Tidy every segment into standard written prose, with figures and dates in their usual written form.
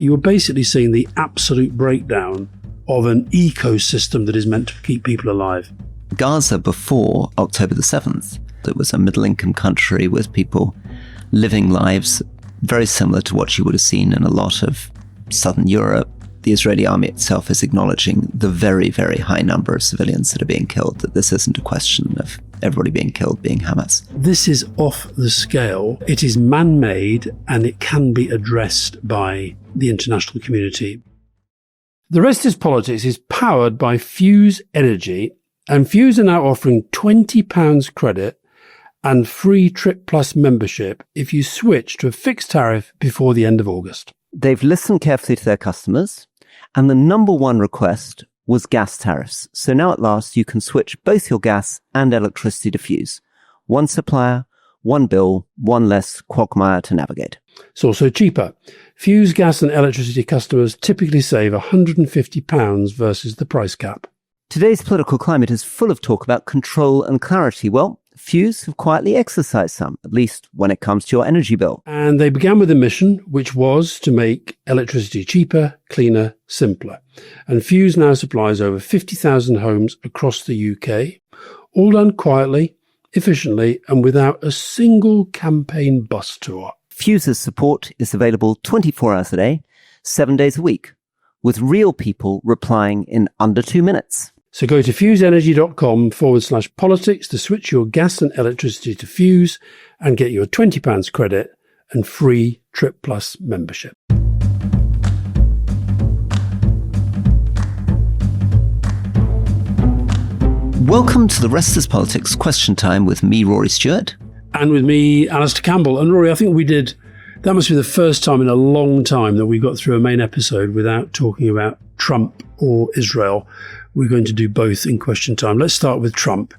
You were basically seeing the absolute breakdown of an ecosystem that is meant to keep people alive. Gaza before October the 7th, it was a middle-income country with people living lives very similar to what you would have seen in a lot of southern Europe. The Israeli army itself is acknowledging the very, very high number of civilians that are being killed, that this isn't a question of everybody being killed being Hamas. This is off the scale. It is man-made and it can be addressed by the international community. The Rest is Politics is powered by Fuse Energy, and Fuse are now offering £20 credit and free Trip Plus membership if you switch to a fixed tariff before the end of August. They've listened carefully to their customers, and the number one request was gas tariffs. So now at last you can switch both your gas and electricity to Fuse. One supplier, one bill, one less quagmire to navigate. It's also cheaper. Fuse gas and electricity customers typically save £150 versus the price cap. Today's political climate is full of talk about control and clarity. Well, Fuse have quietly exercised some, at least when it comes to your energy bill. And they began with a mission, which was to make electricity cheaper, cleaner, simpler. And Fuse now supplies over 50,000 homes across the UK, all done quietly, efficiently, and without a single campaign bus tour. Fuse's support is available 24 hours a day, 7 days a week, with real people replying in under 2 minutes. So go to fuseenergy.com/politics to switch your gas and electricity to Fuse and get your £20 credit and free Trip Plus membership. Welcome to the Rest is Politics Question Time with me, Rory Stewart. And with me, Alastair Campbell. And Rory, I think that must be the first time in a long time that we got through a main episode without talking about Trump or Israel. We're going to do both in question time. Let's start with Trump.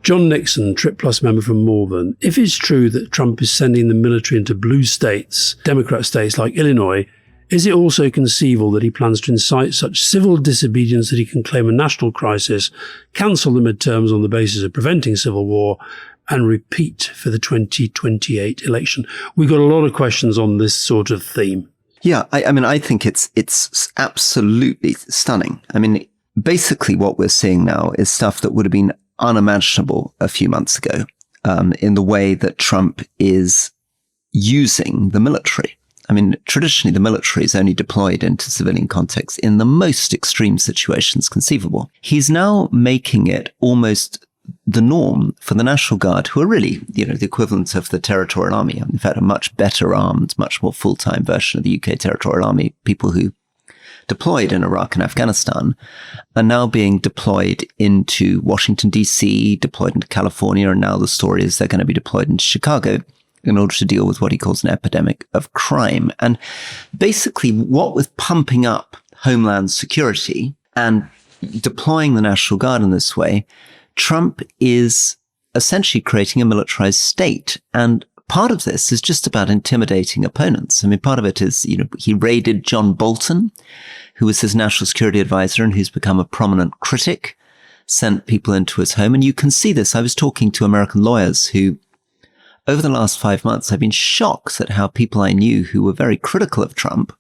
John Nixon, Trip Plus member from Malvern. If it's true that Trump is sending the military into blue states, Democrat states like Illinois, is it also conceivable that he plans to incite such civil disobedience that he can claim a national crisis, cancel the midterms on the basis of preventing civil war, and repeat for the 2028 election? We've got a lot of questions on this sort of theme. Yeah, I think it's absolutely stunning. Basically what we're seeing now is stuff that would have been unimaginable a few months ago, in the way that Trump is using the military. Traditionally the military is only deployed into civilian contexts in the most extreme situations conceivable. He's now making it almost the norm for the National Guard, who are really, the equivalent of the Territorial Army. In fact, a much better armed, much more full-time version of the UK Territorial Army. People who deployed in Iraq and Afghanistan are now being deployed into Washington, D.C., deployed into California, and now the story is they're going to be deployed into Chicago in order to deal with what he calls an epidemic of crime. And basically, what with pumping up Homeland Security and deploying the National Guard in this way, Trump is essentially creating a militarized state. And part of this is just about intimidating opponents. Part of it is, he raided John Bolton, who was his national security advisor and who's become a prominent critic, sent people into his home. And you can see this. I was talking to American lawyers who, over the last 5 months, have been shocked at how people I knew who were very critical of Trump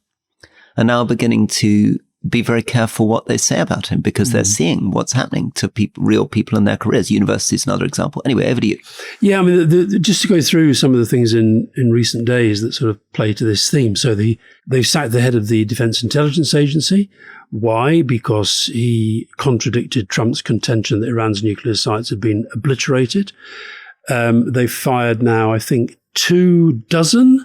are now beginning to be very careful what they say about him, because they're seeing what's happening to real people in their careers. University is another example. Anyway, over to you. Yeah, just to go through some of the things in recent days that sort of play to this theme. So they've sacked the head of the Defense Intelligence Agency. Why? Because he contradicted Trump's contention that Iran's nuclear sites had been obliterated. They've fired now, I think, 24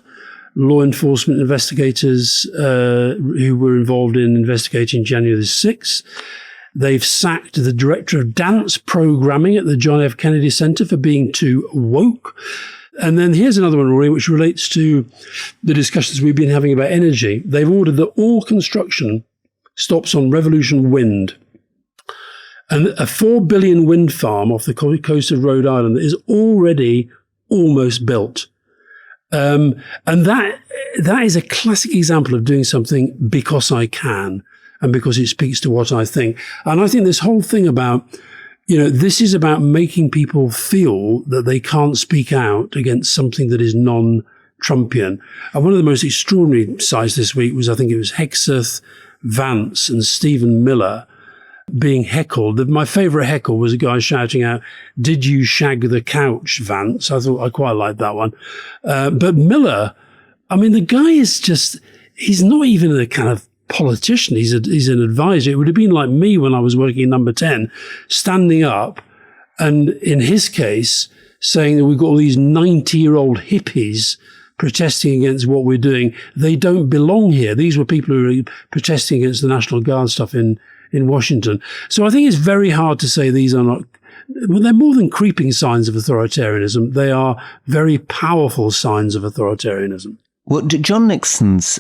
law enforcement investigators who were involved in investigating January the 6th. They've sacked the director of dance programming at the John F. Kennedy Center for being too woke. And then here's another one, Rory, which relates to the discussions we've been having about energy. They've ordered that all construction stops on Revolution Wind. And a 4 billion wind farm off the coast of Rhode Island is already almost built. And that is a classic example of doing something because I can and because it speaks to what I think. And I think this whole thing about, this is about making people feel that they can't speak out against something that is Trumpian. And one of the most extraordinary sights this week was, I think it was Hexeth, Vance and Stephen Miller being heckled. My favourite heckle was a guy shouting out, "Did you shag the couch, Vance?" I thought I quite liked that one. But Miller, I mean, the guy is just, he's not even a kind of politician. He's an advisor. It would have been like me when I was working in Number 10, standing up and in his case, saying that we've got all these 90-year-old hippies protesting against what we're doing. They don't belong here. These were people who were protesting against the National Guard stuff in Washington. So I think it's very hard to say these are not, well, they're more than creeping signs of authoritarianism. They are very powerful signs of authoritarianism. Well, John Nixon's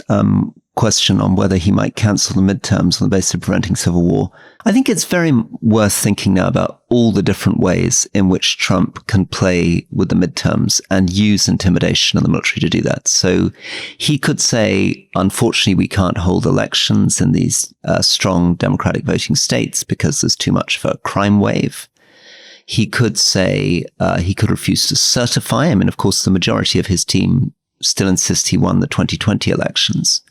question on whether he might cancel the midterms on the basis of preventing civil war, I think it's very worth thinking now about all the different ways in which Trump can play with the midterms and use intimidation and the military to do that. So he could say, unfortunately, we can't hold elections in these strong democratic voting states because there's too much of a crime wave. He could say he could refuse to certify. I mean, of course, the majority of his team still insist he won the 2020 elections.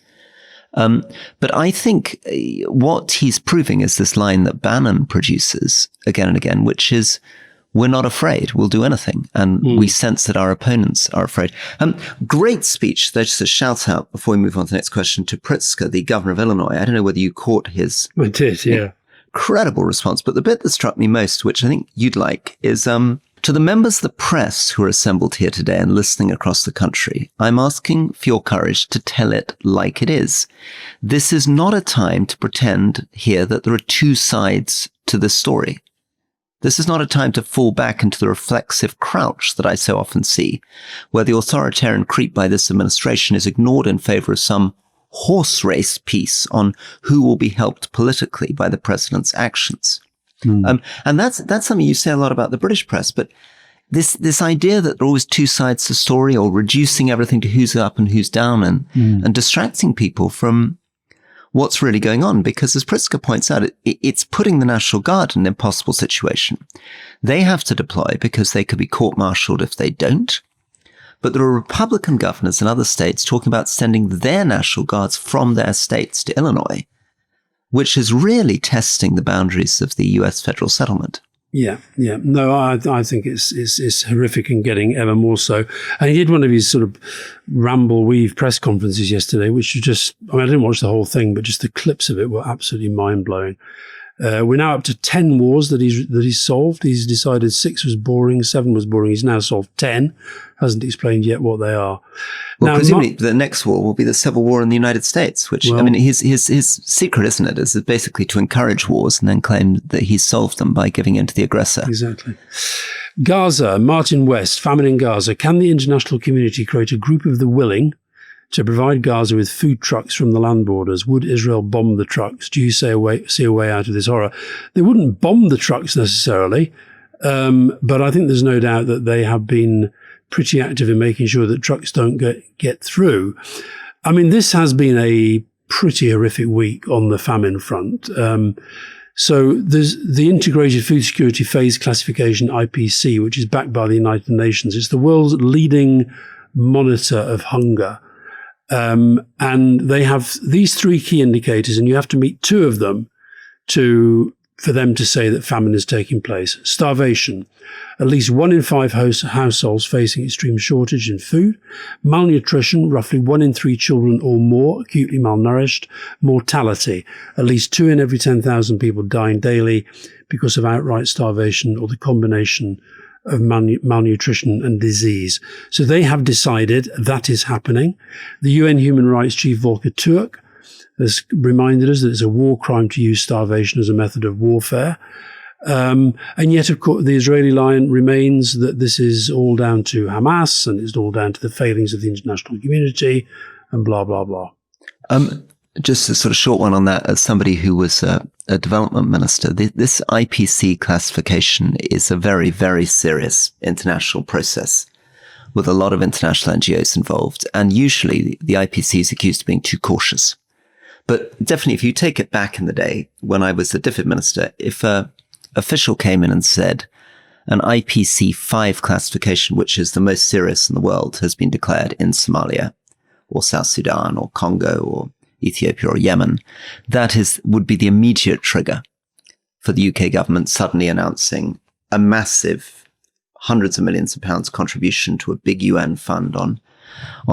But I think what he's proving is this line that Bannon produces again and again, which is, we're not afraid, we'll do anything. And we sense that our opponents are afraid. Great speech. There's just a shout out before we move on to the next question to Pritzker, the governor of Illinois. I don't know whether you caught his I did, yeah. Incredible response. But the bit that struck me most, which I think you'd like, is to the members of the press who are assembled here today and listening across the country, I'm asking for your courage to tell it like it is. This is not a time to pretend here that there are two sides to this story. This is not a time to fall back into the reflexive crouch that I so often see, where the authoritarian creep by this administration is ignored in favor of some horse race piece on who will be helped politically by the president's actions. And that's something you say a lot about the British press, but this idea that there are always two sides to the story, or reducing everything to who's up and who's down, and distracting people from what's really going on. Because as Pritzker points out, it's putting the National Guard in an impossible situation. They have to deploy because they could be court-martialed if they don't. But there are Republican governors in other states talking about sending their National Guards from their states to Illinois, which is really testing the boundaries of the US federal settlement. Yeah. No, I think it's horrific and getting ever more so. And he did one of his sort of ramble-weave press conferences yesterday, which was just, I mean, I didn't watch the whole thing, but just the clips of it were absolutely mind-blowing. We're now up to 10 wars that he's solved. He's decided 6 was boring, 7 was boring. He's now solved 10. Hasn't explained yet what they are. Well, now, presumably the next war will be the civil war in the United States, which, I mean, his secret, isn't it, is basically to encourage wars and then claim that he's solved them by giving in to the aggressor. Exactly. Gaza, Martin West, famine in Gaza. Can the international community create a group of the willing to provide Gaza with food trucks from the land borders? Would Israel bomb the trucks? Do you see a way out of this horror? They wouldn't bomb the trucks necessarily, but I think there's no doubt that they have been pretty active in making sure that trucks don't get through. I mean, this has been a pretty horrific week on the famine front. So there's the Integrated Food Security Phase Classification, IPC, which is backed by the United Nations. It's the world's leading monitor of hunger. And they have these 3 key indicators, and you have to meet 2 of them for them to say that famine is taking place. Starvation. At least 1 in 5 households facing extreme shortage in food. Malnutrition. Roughly 1 in 3 children or more acutely malnourished. Mortality. At least 2 in every 10,000 people dying daily because of outright starvation or the combination of malnutrition and disease. So they have decided that is happening. The UN Human Rights Chief Volker Turk has reminded us that it's a war crime to use starvation as a method of warfare. And yet, of course, the Israeli line remains that this is all down to Hamas and it's all down to the failings of the international community and blah, blah, blah. Just a sort of short one on that, as somebody who was a development minister, this IPC classification is a very, very serious international process with a lot of international NGOs involved. And usually the IPC is accused of being too cautious. But definitely, if you take it back in the day, when I was the DFID minister, if an official came in and said, an IPC 5 classification, which is the most serious in the world, has been declared in Somalia or South Sudan or Congo or Ethiopia or Yemen. That would be the immediate trigger for the UK government suddenly announcing a massive hundreds of millions of pounds contribution to a big UN fund on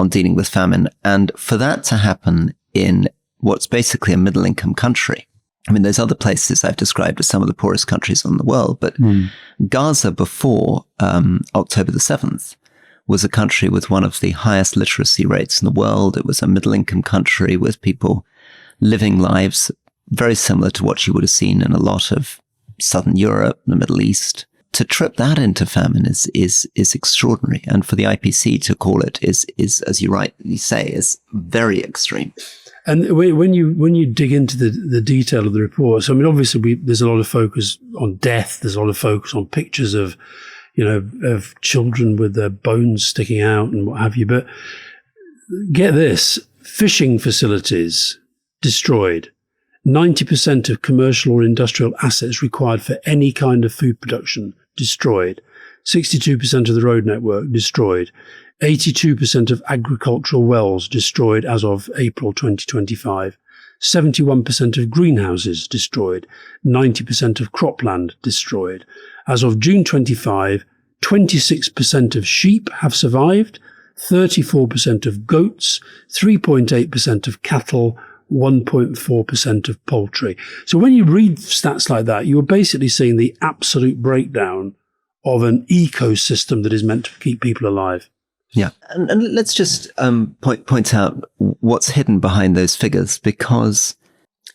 dealing with famine. And for that to happen in what's basically a middle-income country, I mean, there's other places I've described as some of the poorest countries in the world, but Gaza before October the 7th was a country with one of the highest literacy rates in the world. It was a middle-income country with people living lives very similar to what you would have seen in a lot of Southern Europe, the Middle East. To trip that into famine is extraordinary. And for the IPC to call it is, as you rightly say, is very extreme. And when you dig into the detail of the reports, I mean, obviously there's a lot of focus on death. There's a lot of focus on pictures of children with their bones sticking out and what have you. But get this, fishing facilities destroyed. 90% of commercial or industrial assets required for any kind of food production destroyed. 62% of the road network destroyed. 82% of agricultural wells destroyed as of April 2025. 71% of greenhouses destroyed. 90% of cropland destroyed. As of June 25, 26% of sheep have survived, 34% of goats, 3.8% of cattle, 1.4% of poultry. So when you read stats like that, you are basically seeing the absolute breakdown of an ecosystem that is meant to keep people alive. Yeah. And let's just point out what's hidden behind those figures, because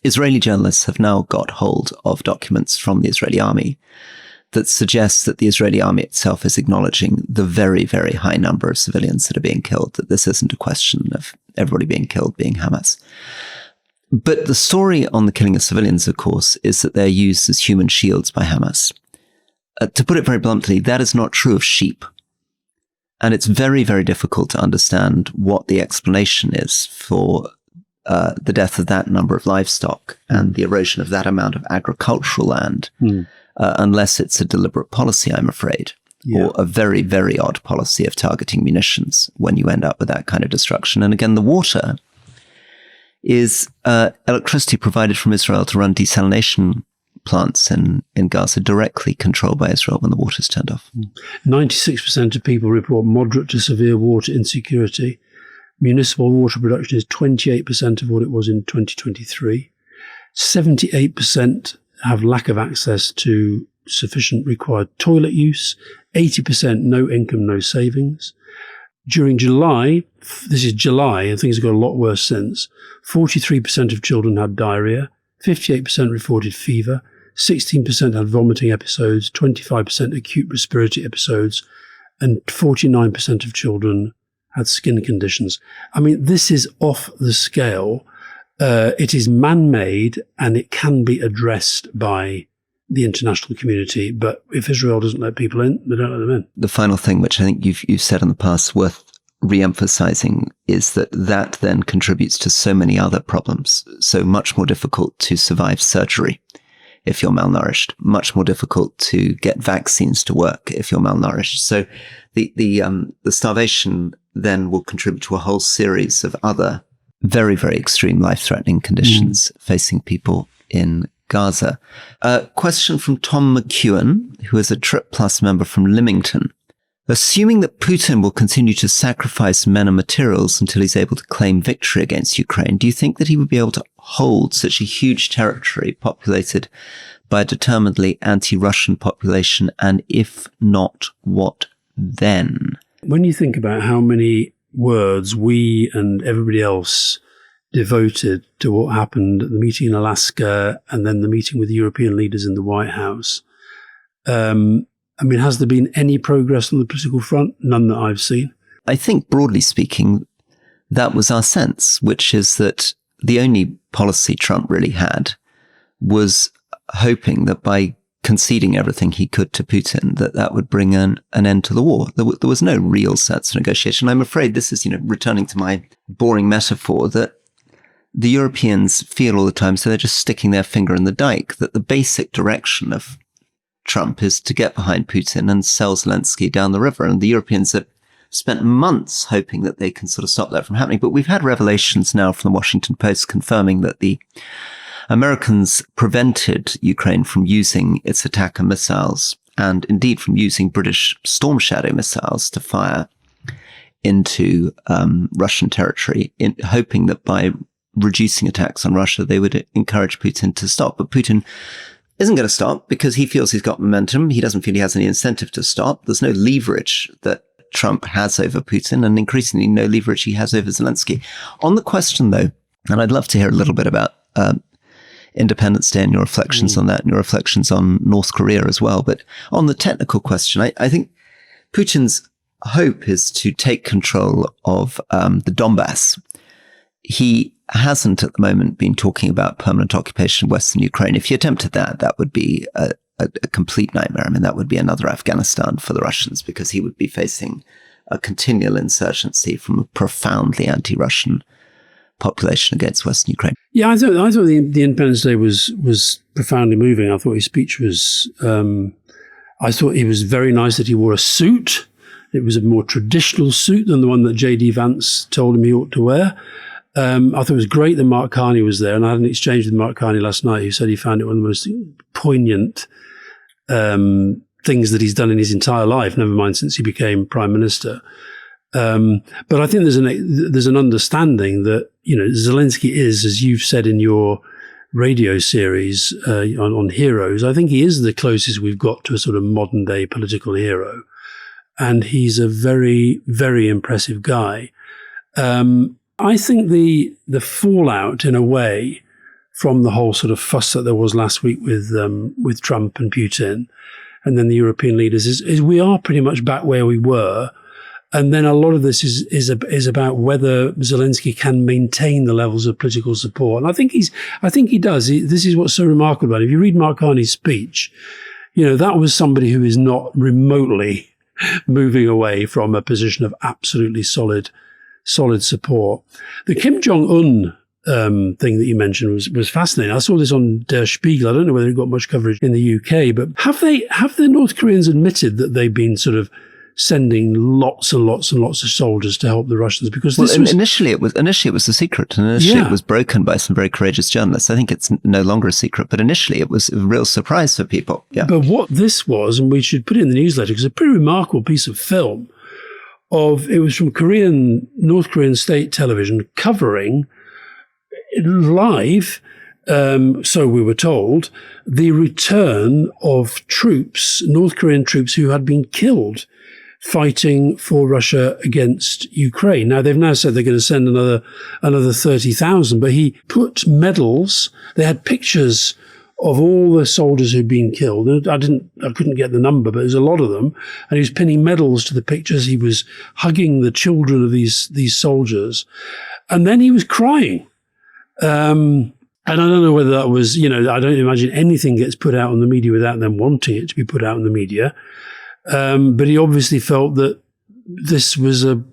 Israeli journalists have now got hold of documents from the Israeli army that suggests that the Israeli army itself is acknowledging the very, very high number of civilians that are being killed, that this isn't a question of everybody being killed being Hamas. But the story on the killing of civilians, of course, is that they're used as human shields by Hamas. To put it very bluntly, that is not true of sheep. And it's very, very difficult to understand what the explanation is for the death of that number of livestock and the erosion of that amount of agricultural land, unless it's a deliberate policy, I'm afraid, or a very, very odd policy of targeting munitions when you end up with that kind of destruction. And again, the water is electricity provided from Israel to run desalination plants in Gaza, directly controlled by Israel when the water's turned off. 96% of people report moderate to severe water insecurity. Municipal water production is 28% of what it was in 2023. 78% have lack of access to sufficient required toilet use. 80% no income, no savings. During July, this is July, and things have got a lot worse since, 43% of children had diarrhea, 58% reported fever, 16% had vomiting episodes, 25% acute respiratory episodes, and 49% of children had skin conditions. I mean, this is off the scale. It is man-made, and it can be addressed by the international community. But if Israel doesn't let people in, they don't let them in. The final thing, which I think you've said in the past, worth re-emphasizing, is that then contributes to so many other problems. So much more difficult to survive surgery if you're malnourished, much more difficult to get vaccines to work if you're malnourished. So the starvation then will contribute to a whole series of other very, very extreme life-threatening conditions facing people in Gaza. Question from Tom McEwen, who is a Trip Plus member from Lymington. Assuming that Putin will continue to sacrifice men and materials until he's able to claim victory against Ukraine, do you think that he would be able to hold such a huge territory populated by a determinedly anti-Russian population? And if not, what then? When you think about how many words we and everybody else devoted to what happened at the meeting in Alaska and then the meeting with the European leaders in the White House, I mean, has there been any progress on the political front? None that I've seen. I think, broadly speaking, that was our sense, which is that the only policy Trump really had was hoping that by conceding everything he could to Putin, that would bring an end to the war. There was no real sense of negotiation. I'm afraid this is, returning to my boring metaphor, that the Europeans feel all the time, so they're just sticking their finger in the dike, that the basic direction of Trump is to get behind Putin and sell Zelensky down the river. And the Europeans have spent months hoping that they can sort of stop that from happening. But we've had revelations now from the Washington Post confirming that the Americans prevented Ukraine from using its Attacker missiles and indeed from using British Storm Shadow missiles to fire into Russian territory, hoping that by reducing attacks on Russia, they would encourage Putin to stop. But Putin isn't going to stop because he feels he's got momentum. He doesn't feel he has any incentive to stop. There's no leverage that Trump has over Putin, and increasingly no leverage he has over Zelensky. On the question, though, and I'd love to hear a little bit about Independence Day and your reflections on that and your reflections on North Korea as well. But on the technical question, I think Putin's hope is to take control of the Donbass. He hasn't at the moment been talking about permanent occupation of Western Ukraine. If he attempted that, that would be a complete nightmare. I mean, that would be another Afghanistan for the Russians, because he would be facing a continual insurgency from a profoundly anti-Russian population against Western Ukraine. Yeah, I thought the Independence Day was profoundly moving. I thought his speech was. I thought it was very nice that he wore a suit. It was a more traditional suit than the one that J.D. Vance told him he ought to wear. I thought it was great that Mark Carney was there, and I had an exchange with Mark Carney last night, who said he found it one of the most poignant things that he's done in his entire life, never mind since he became Prime Minister. But I think there's an understanding that, you know, Zelensky is, as you've said in your radio series on heroes, I think he is the closest we've got to a sort of modern day political hero. And he's a very, very impressive guy. I think the fallout, in a way, from the whole sort of fuss that there was last week with Trump and Putin, and then the European leaders, is we are pretty much back where we were. And then a lot of this is about whether Zelensky can maintain the levels of political support. And I think he does. This is what's so remarkable about it. If you read Mark Carney's speech, you know, that was somebody who is not remotely moving away from a position of absolutely solid support. The Kim Jong-un thing that you mentioned was fascinating. I saw this on Der Spiegel. I don't know whether it got much coverage in the UK, but have the North Koreans admitted that they've been sort of sending lots and lots and lots of soldiers to help the Russians? Because initially it was a secret, and initially it was broken by some very courageous journalists. I think it's no longer a secret, but initially it was a real surprise for people. Yeah. But what this was, and we should put it in the newsletter, because it's a pretty remarkable piece of film. It was from North Korean state television, covering live, so we were told, the return of troops, North Korean troops who had been killed fighting for Russia against Ukraine. Now, they've now said they're going to send another 30,000, but he put medals. They had pictures of all the soldiers who'd been killed. I couldn't get the number, but there's a lot of them. And he was pinning medals to the pictures. He was hugging the children of these soldiers. And then he was crying. And I don't know whether that was, you know, I don't imagine anything gets put out on the media without them wanting it to be put out on the media. But he obviously felt that this was an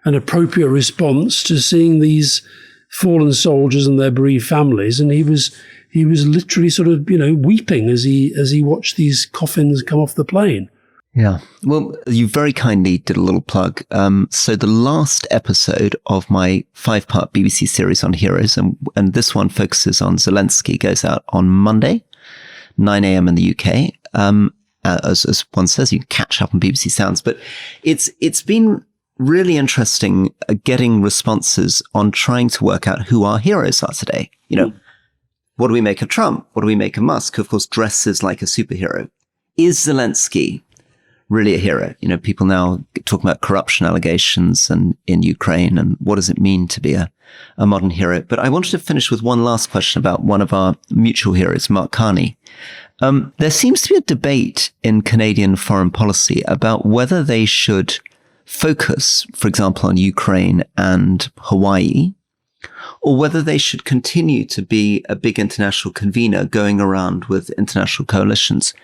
appropriate response to seeing these fallen soldiers and their bereaved families. And he was literally sort of, you know, weeping as he watched these coffins come off the plane. Yeah. Well, you very kindly did a little plug. So the last episode of my 5-part BBC series on heroes, and this one focuses on Zelensky, goes out on Monday, 9 a.m. in the UK. As one says, you can catch up on BBC Sounds, but it's been really interesting getting responses on trying to work out who our heroes are today. You know, what do we make of Trump? What do we make of Musk, who of course dresses like a superhero? Is Zelensky really a hero? You know, people now talking about corruption allegations and in Ukraine, and what does it mean to be a modern hero? But I wanted to finish with one last question about one of our mutual heroes, Mark Carney. There seems to be a debate in Canadian foreign policy about whether they should focus, for example, on Ukraine and Hawaii, or whether they should continue to be a big international convener going around with international coalitions.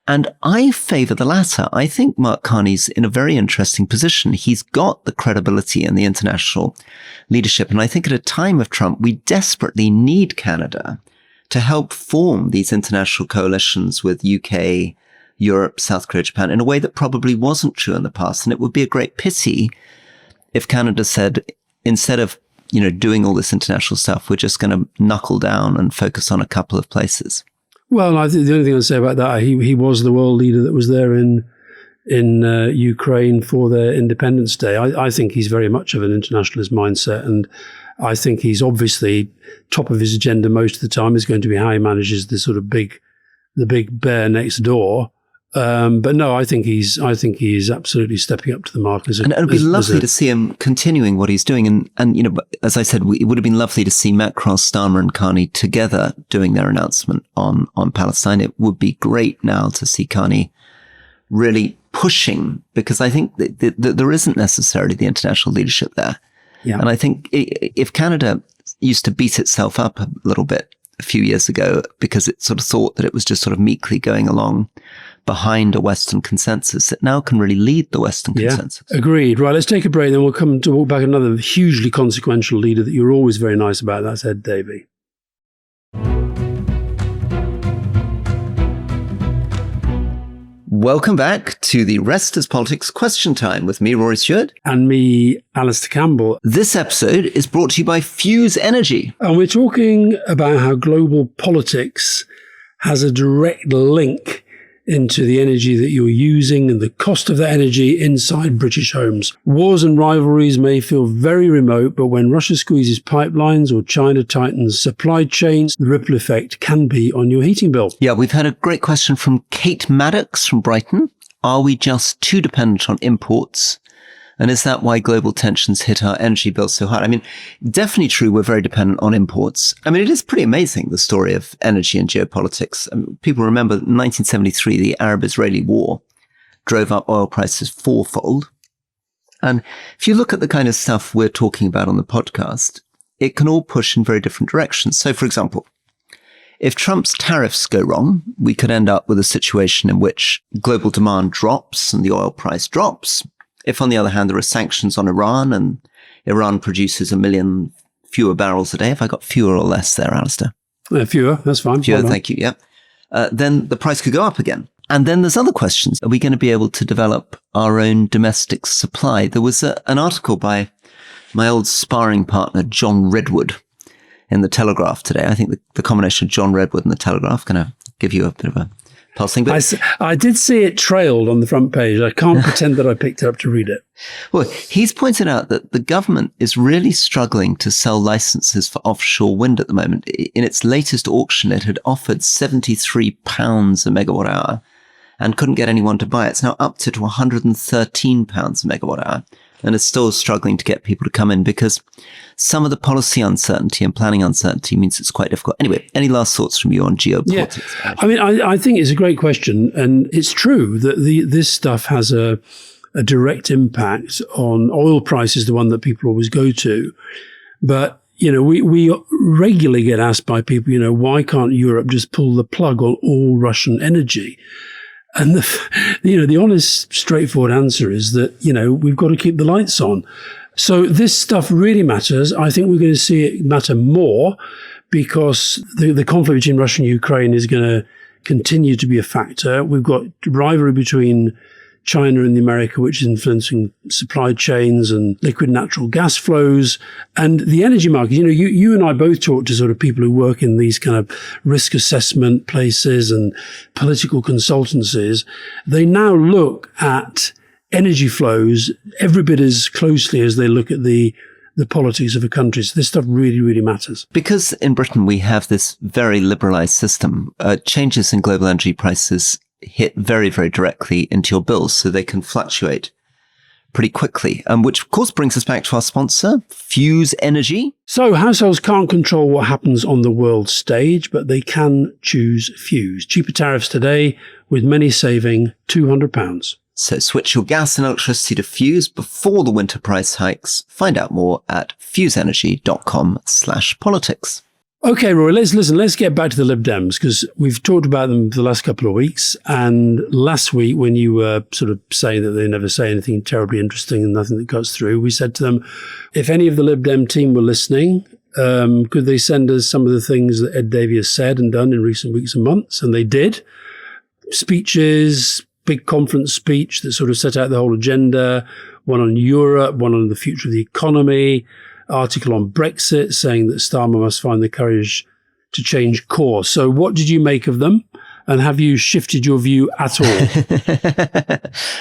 And I favor the latter. I think Mark Carney's in a very interesting position. He's got the credibility and the international leadership. And I think at a time of Trump, we desperately need Canada to help form these international coalitions with UK Europe, South Korea, Japan, in a way that probably wasn't true in the past. And it would be a great pity if Canada said, instead of, doing all this international stuff, we're just going to knuckle down and focus on a couple of places. Well, I think the only thing I'd say about that, he was the world leader that was there in Ukraine for their Independence Day. I think he's very much of an internationalist mindset, and I think he's obviously top of his agenda most of the time is going to be how he manages the sort of the big bear next door. But no, I think he is absolutely stepping up to the mark. And it would be lovely to see him continuing what he's doing. And as I said, it would have been lovely to see Macron, Starmer and Carney together doing their announcement on Palestine. It would be great now to see Carney really pushing, because I think that there isn't necessarily the international leadership there. Yeah. And I think if Canada used to beat itself up a little bit a few years ago because it sort of thought that it was just sort of meekly going along behind a Western consensus, it now can really lead the Western consensus. Agreed. Right, let's take a break, then we'll come to walk back another hugely consequential leader that you're always very nice about. That's Ed Davey. Welcome back to the Rest is Politics Question Time with me, Rory Stewart. And me, Alastair Campbell. This episode is brought to you by Fuse Energy. And we're talking about how global politics has a direct link into the energy that you're using and the cost of that energy inside British homes. Wars and rivalries may feel very remote, but when Russia squeezes pipelines or China tightens supply chains, the ripple effect can be on your heating bill. Yeah, we've had a great question from Kate Maddox from Brighton. Are we just too dependent on imports? And is that why global tensions hit our energy bills so hard? I mean, definitely true, we're very dependent on imports. I mean, it is pretty amazing, the story of energy and geopolitics. I mean, people remember 1973, the Arab-Israeli war drove up oil prices fourfold. And if you look at the kind of stuff we're talking about on the podcast, it can all push in very different directions. So, for example, if Trump's tariffs go wrong, we could end up with a situation in which global demand drops and the oil price drops. If, on the other hand, there are sanctions on Iran and Iran produces 1 million fewer barrels a day, have I got fewer or less there, Alastair? Fewer, that's fine. Fewer, thank you, yeah. Then the price could go up again. And then there's other questions. Are we going to be able to develop our own domestic supply? There was an article by my old sparring partner, John Redwood, in the Telegraph today. I think the combination of John Redwood and the Telegraph going to give you a bit of a pulsing. But I did see it trailed on the front page. I can't pretend that I picked it up to read it. Well, he's pointed out that the government is really struggling to sell licenses for offshore wind at the moment. In its latest auction, it had offered £73 a megawatt hour and couldn't get anyone to buy it. It's now up to £113 a megawatt hour. And it's still struggling to get people to come in because some of the policy uncertainty and planning uncertainty means it's quite difficult. Anyway, any last thoughts from you on geopolitics? Yeah. I mean, I think it's a great question. And it's true that this stuff has a direct impact on oil prices, the one that people always go to. But, we regularly get asked by people, why can't Europe just pull the plug on all Russian energy? And the honest, straightforward answer is that, we've got to keep the lights on. So this stuff really matters. I think we're going to see it matter more because the conflict between Russia and Ukraine is going to continue to be a factor. We've got rivalry between China and America, which is influencing supply chains and liquid natural gas flows and the energy market. You and I both talk to sort of people who work in these kind of risk assessment places and political consultancies. They now look at energy flows every bit as closely as they look at the politics of a country. So this stuff really, really matters. Because in Britain, we have this very liberalized system, changes in global energy prices hit very, very directly into your bills, so they can fluctuate pretty quickly, which of course brings us back to our sponsor, Fuse Energy. So households can't control what happens on the world stage, but they can choose Fuse. Cheaper tariffs today, with many saving £200. So switch your gas and electricity to Fuse before the winter price hikes. Find out more at fuseenergy.com/politics. Okay, Rory, let's get back to the Lib Dems, because we've talked about them for the last couple of weeks. And last week, when you were sort of saying that they never say anything terribly interesting and nothing that cuts through, we said to them, if any of the Lib Dem team were listening, could they send us some of the things that Ed Davey has said and done in recent weeks and months? And they did. speeches, big conference speech that sort of set out the whole agenda, one on Europe, one on the future of the economy, article on Brexit saying that Starmer must find the courage to change course. So what did you make of them? And have you shifted your view at all?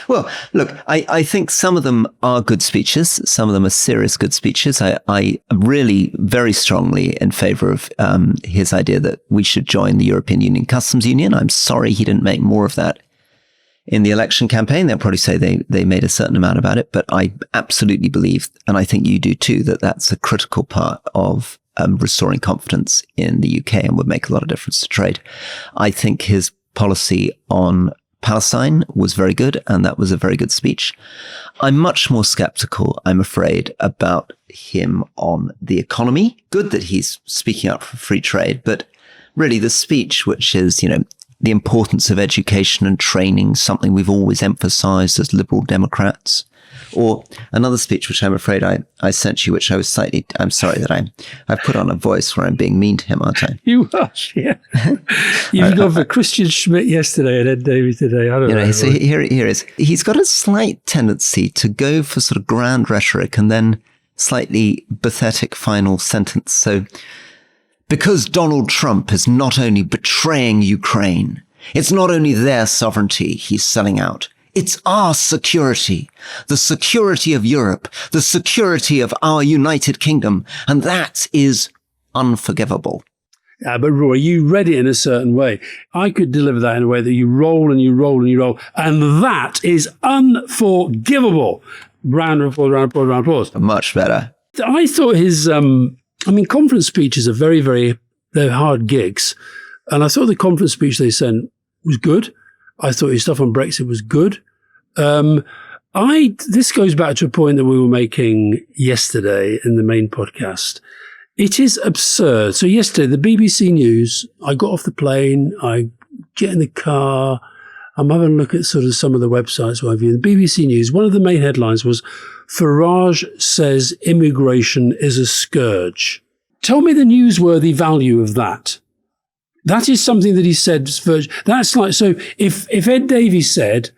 Well, look, I think some of them are good speeches. Some of them are serious good speeches. I am really very strongly in favor of his idea that we should join the European Union Customs Union. I'm sorry he didn't make more of that in the election campaign. They'll probably say they made a certain amount about it, but I absolutely believe, and I think you do too, that that's a critical part of restoring confidence in the UK and would make a lot of difference to trade. I think his policy on Palestine was very good, and that was a very good speech. I'm much more skeptical, I'm afraid, about him on the economy. Good that he's speaking up for free trade, but really the speech, which is, the importance of education and training, something we've always emphasized as Liberal Democrats. Or another speech, which I'm afraid I sent you, which I'm sorry that I've put on a voice where I'm being mean to him, aren't I? You are, yeah. You've gone for Christian Schmidt yesterday and Ed Davey today. I don't know. So here is. He's got a slight tendency to go for sort of grand rhetoric and then slightly pathetic final sentence. So, because Donald Trump is not only betraying Ukraine, it's not only their sovereignty he's selling out, it's our security, the security of Europe, the security of our United Kingdom, and that is unforgivable. Yeah, but Rory, you read it in a certain way. I could deliver that in a way that you roll and you roll and you roll, and that is unforgivable. Round of applause, round of applause, round of applause. Much better. I thought his, conference speeches are very, very, they're hard gigs. And I thought the conference speech they sent was good. I thought his stuff on Brexit was good. This goes back to a point that we were making yesterday in the main podcast. It is absurd. So yesterday, the BBC News, I got off the plane, I get in the car, I'm having a look at sort of some of the websites where I view. The BBC News, one of the main headlines was, Farage says immigration is a scourge. Tell me the newsworthy value of that. That is something that he said. That's like, so if Ed Davies said,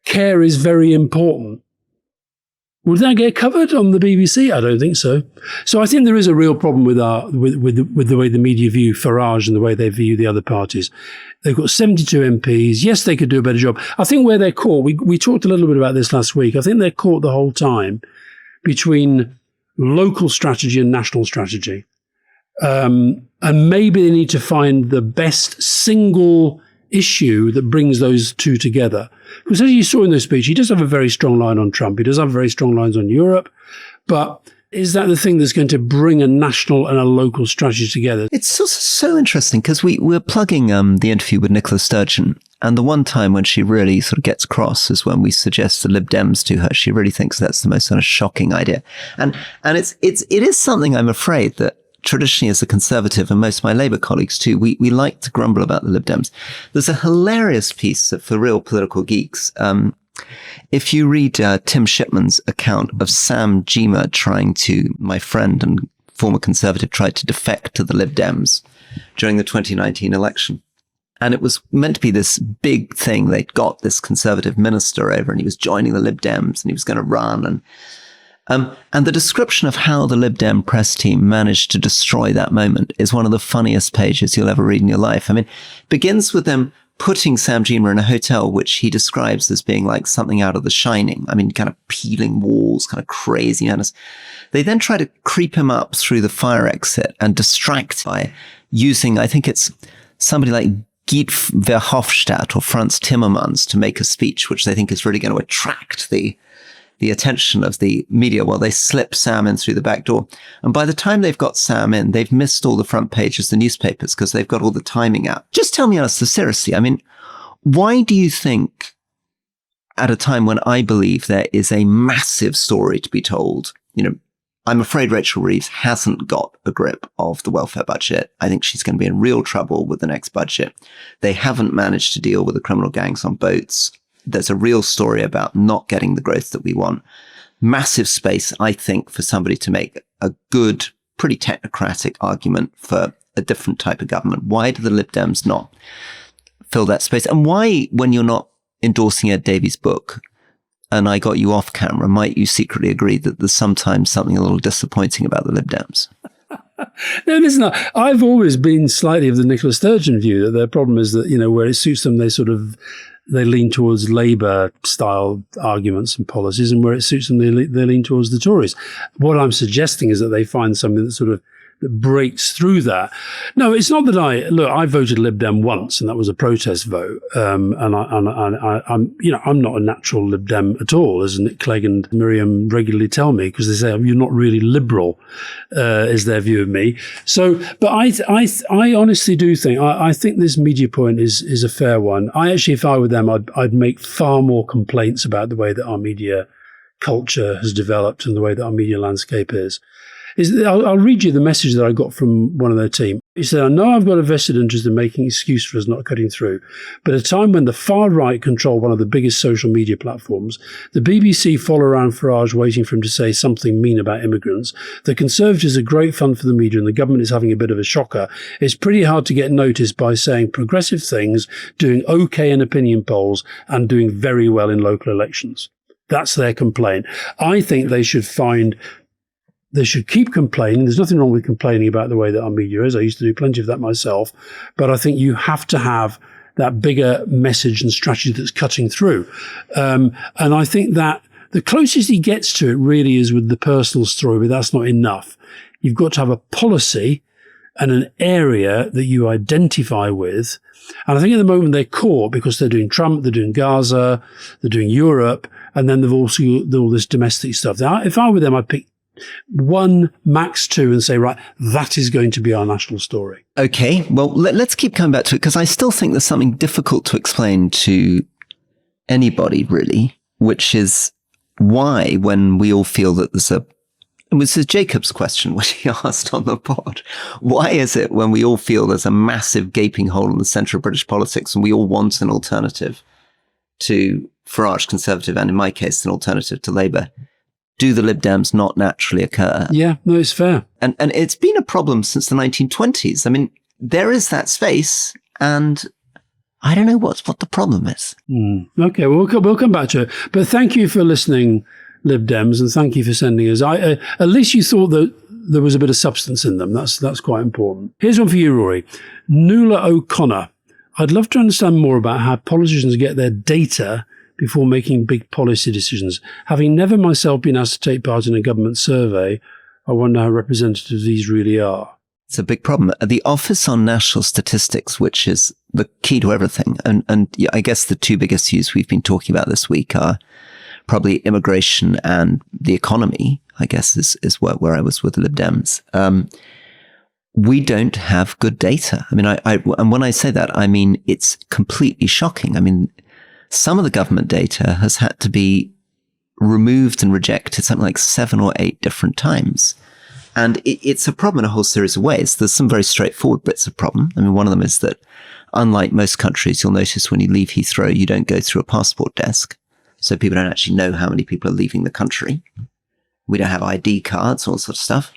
care is very important, would that get covered on the BBC? I don't think so. So I think there is a real problem with the way the media view Farage and the way they view the other parties. They've got 72 MPs. Yes, they could do a better job. I think where they're caught, we talked a little bit about this last week. I think they're caught the whole time between local strategy and national strategy. And maybe they need to find the best single issue that brings those two together. Because as you saw in the speech, he does have a very strong line on Trump. He does have very strong lines on Europe. But is that the thing that's going to bring a national and a local strategy together? It's so interesting because we're plugging the interview with Nicola Sturgeon. And the one time when she really sort of gets cross is when we suggest the Lib Dems to her. She really thinks that's the most kind of shocking idea. And it is something, I'm afraid, that traditionally as a conservative, and most of my Labour colleagues too, we like to grumble about the Lib Dems. There's a hilarious piece for real political geeks. If you read Tim Shipman's account of Sam Gyimah my friend and former conservative, tried to defect to the Lib Dems during the 2019 election. And it was meant to be this big thing. They'd got this conservative minister over and he was joining the Lib Dems and he was going to run. And the description of how the Lib Dem press team managed to destroy that moment is one of the funniest pages you'll ever read in your life. I mean, it begins with them putting Sam Gyimah in a hotel, which he describes as being like something out of The Shining. I mean, kind of peeling walls, kind of craziness. They then try to creep him up through the fire exit and distract by using, I think it's somebody like Guy Verhofstadt or Franz Timmermans to make a speech, which they think is really going to attract the attention of the media while they slip Sam in through the back door. And by the time they've got Sam in, they've missed all the front pages of the newspapers because they've got all the timing out. Just tell me, Alastair, seriously, I mean, why do you think at a time when I believe there is a massive story to be told, I'm afraid Rachel Reeves hasn't got a grip of the welfare budget. I think she's going to be in real trouble with the next budget. They haven't managed to deal with the criminal gangs on boats. There's a real story about not getting the growth that we want. Massive space, I think, for somebody to make a good, pretty technocratic argument for a different type of government. Why do the Lib Dems not fill that space? And why, when you're not endorsing Ed Davies' book, and I got you off camera, might you secretly agree that there's sometimes something a little disappointing about the Lib Dems? No, listen, I've always been slightly of the Nicola Sturgeon view that their problem is that, where it suits them, they lean towards Labour-style arguments and policies, and where it suits them, they lean towards the Tories. What I'm suggesting is that they find something that that breaks through that. No, it's not that I voted Lib Dem once, and that was a protest vote. And I'm not a natural Lib Dem at all, as Nick Clegg and Miriam regularly tell me, because they say, you're not really liberal, is their view of me. So, but I honestly do think, I think this media point is a fair one. If I were them, I'd make far more complaints about the way that our media culture has developed and the way that our media landscape is. I'll read you the message that I got from one of their team. He said, I know I've got a vested interest in making excuse for us not cutting through, but at a time when the far right control one of the biggest social media platforms, the BBC follow around Farage waiting for him to say something mean about immigrants, the Conservatives are great fun for the media and the government is having a bit of a shocker, it's pretty hard to get noticed by saying progressive things, doing okay in opinion polls and doing very well in local elections. That's their complaint. I think they should keep complaining. There's nothing wrong with complaining about the way that our media is. I used to do plenty of that myself. But I think you have to have that bigger message and strategy that's cutting through. And I think that the closest he gets to it really is with the personal story, but that's not enough. You've got to have a policy and an area that you identify with. And I think at the moment they're caught because they're doing Trump, they're doing Gaza, they're doing Europe, and then they've also got all this domestic stuff. Now, if I were them, I'd pick one, max two, and say, right, that is going to be our national story. Okay, well, let's keep coming back to it, because I still think there's something difficult to explain to anybody, really, which is why, when we all feel that it was Jacob's question when he asked on the pod, why is it when we all feel there's a massive gaping hole in the centre of British politics and we all want an alternative to Farage Conservative, and in my case, an alternative to Labour, do the Lib Dems not naturally occur? Yeah, no, it's fair. And it's been a problem since the 1920s. I mean, there is that space, and I don't know what the problem is. Okay, well, we'll come back to it. But thank you for listening, Lib Dems, and thank you for sending us. At least you thought that there was a bit of substance in them. That's quite important. Here's one for you, Rory. Nuala O'Connor. I'd love to understand more about how politicians get their data before making big policy decisions. Having never myself been asked to take part in a government survey, I wonder how representative these really are. It's a big problem. The Office on National Statistics, which is the key to everything, and I guess the two big issues we've been talking about this week are probably immigration and the economy, I guess is where I was with the Lib Dems. We don't have good data. I mean, and when I say that, I mean, it's completely shocking. I mean, some of the government data has had to be removed and rejected something like 7 or 8 different times. And it's a problem in a whole series of ways. There's some very straightforward bits of problem. I mean, one of them is that unlike most countries, you'll notice when you leave Heathrow, you don't go through a passport desk. So people don't actually know how many people are leaving the country. We don't have ID cards, all sorts of stuff.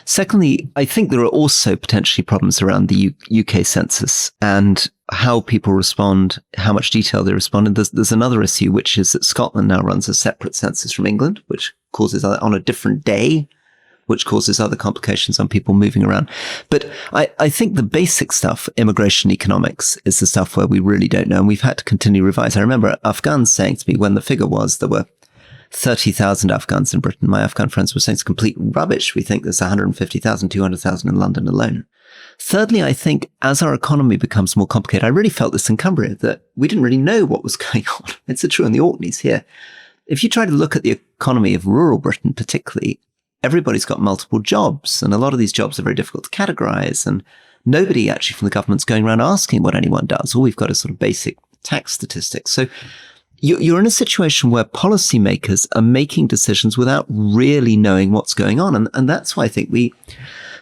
Secondly, I think there are also potentially problems around the UK census and how people respond, how much detail they respond. And there's another issue, which is that Scotland now runs a separate census from England, which causes on a different day, which causes other complications on people moving around. But I think the basic stuff, immigration economics, is the stuff where we really don't know. And we've had to continue revise. I remember Afghans saying to me when the figure was there were 30,000 Afghans in Britain. My Afghan friends were saying it's complete rubbish. We think there's 150,000, 200,000 in London alone. Thirdly, I think as our economy becomes more complicated, I really felt this in Cumbria, that we didn't really know what was going on. It's true in the Orkneys here. If you try to look at the economy of rural Britain particularly, everybody's got multiple jobs, and a lot of these jobs are very difficult to categorize, and nobody actually from the government's going around asking what anyone does. All we've got is sort of basic tax statistics. So you're in a situation where policymakers are making decisions without really knowing what's going on. And that's why I think we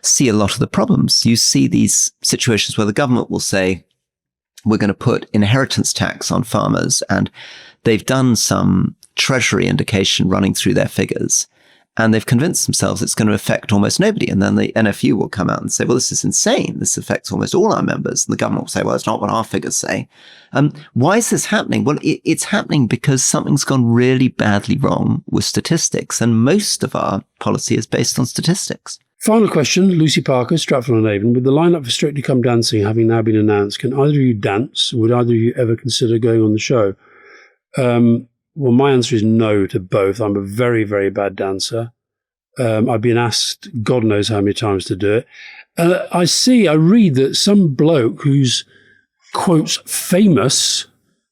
see a lot of the problems. You see these situations where the government will say, we're going to put inheritance tax on farmers, and they've done some treasury indication running through their figures. And they've convinced themselves it's going to affect almost nobody. And then the NFU will come out and say, well, this is insane. This affects almost all our members. And the government will say, well, it's not what our figures say. Why is this happening? Well, it's happening because something's gone really badly wrong with statistics. And most of our policy is based on statistics. Final question, Lucy Parker, Stratford-on-Avon. With the lineup for Strictly Come Dancing having now been announced, can either of you dance? Would either of you ever consider going on the show? Well, my answer is no to both. I'm a very, very bad dancer. I've been asked God knows how many times to do it. I read that some bloke who's, quotes, famous,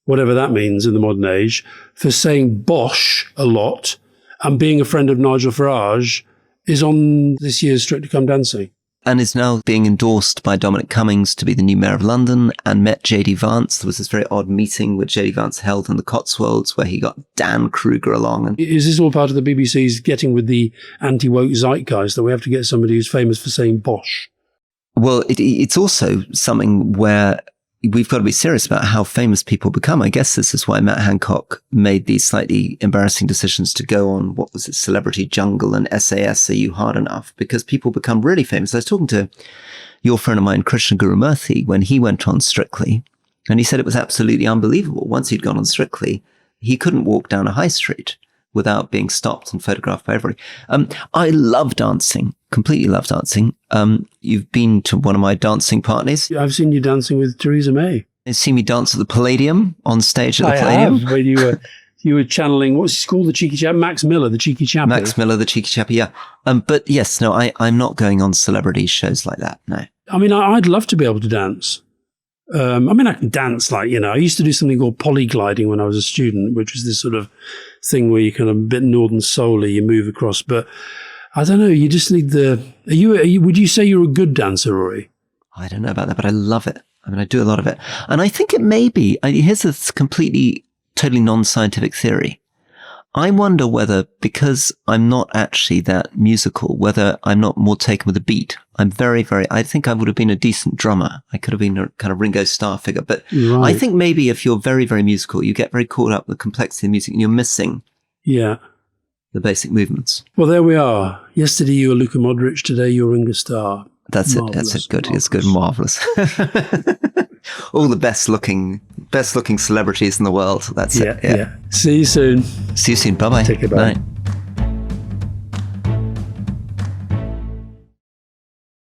whatever that means in the modern age, for saying bosh a lot and being a friend of Nigel Farage is on this year's Strictly Come Dancing. And is now being endorsed by Dominic Cummings to be the new mayor of London, and met J.D. Vance. There was this very odd meeting which J.D. Vance held in the Cotswolds where he got Dan Kruger along. And is this all part of the BBC's getting with the anti-woke zeitgeist that we have to get somebody who's famous for saying bosh? Well, it's also something where we've got to be serious about how famous people become. I guess this is why Matt Hancock made these slightly embarrassing decisions to go on, what was it, Celebrity Jungle and SAS, Are You Hard Enough? Because people become really famous. I was talking to your friend of mine, Krishna Gurumurthy, when he went on Strictly, and he said it was absolutely unbelievable. Once he'd gone on Strictly, he couldn't walk down a high street without being stopped and photographed by everybody. I love dancing, completely love dancing. You've been to one of my dancing parties. I've seen you dancing with Theresa May. You've seen me dance at the Palladium, on stage at the I Palladium. have, when you were channeling, what's he called, the cheeky chap? Max Miller, the cheeky chappie. Max Miller, the cheeky chappie, yeah. But yes, no, I'm not going on celebrity shows like that, no. I mean, I'd love to be able to dance. I mean, I can dance I used to do something called polygliding when I was a student, which was this sort of thing where you kind of a bit northern soul-y, you move across. But I don't know, you just need would you say you're a good dancer, Rory? I don't know about that, but I love it. I mean, I do a lot of it. And I think it may be, here's this totally non-scientific theory. I wonder whether, because I'm not actually that musical, whether I'm not more taken with a beat. I'm I think I would have been a decent drummer. I could have been a kind of Ringo Starr figure. But right. I think maybe if you're very, very musical, you get very caught up with the complexity of music and you're missing the basic movements. Well, there we are. Yesterday you were Luka Modric, today you're Ringo Starr. That's marvelous, it. That's it. Good. It's good. Marvelous. All the best looking celebrities in the world. That's it. Yeah. See you soon. See you soon. Bye-bye. Take care. Bye. Bye.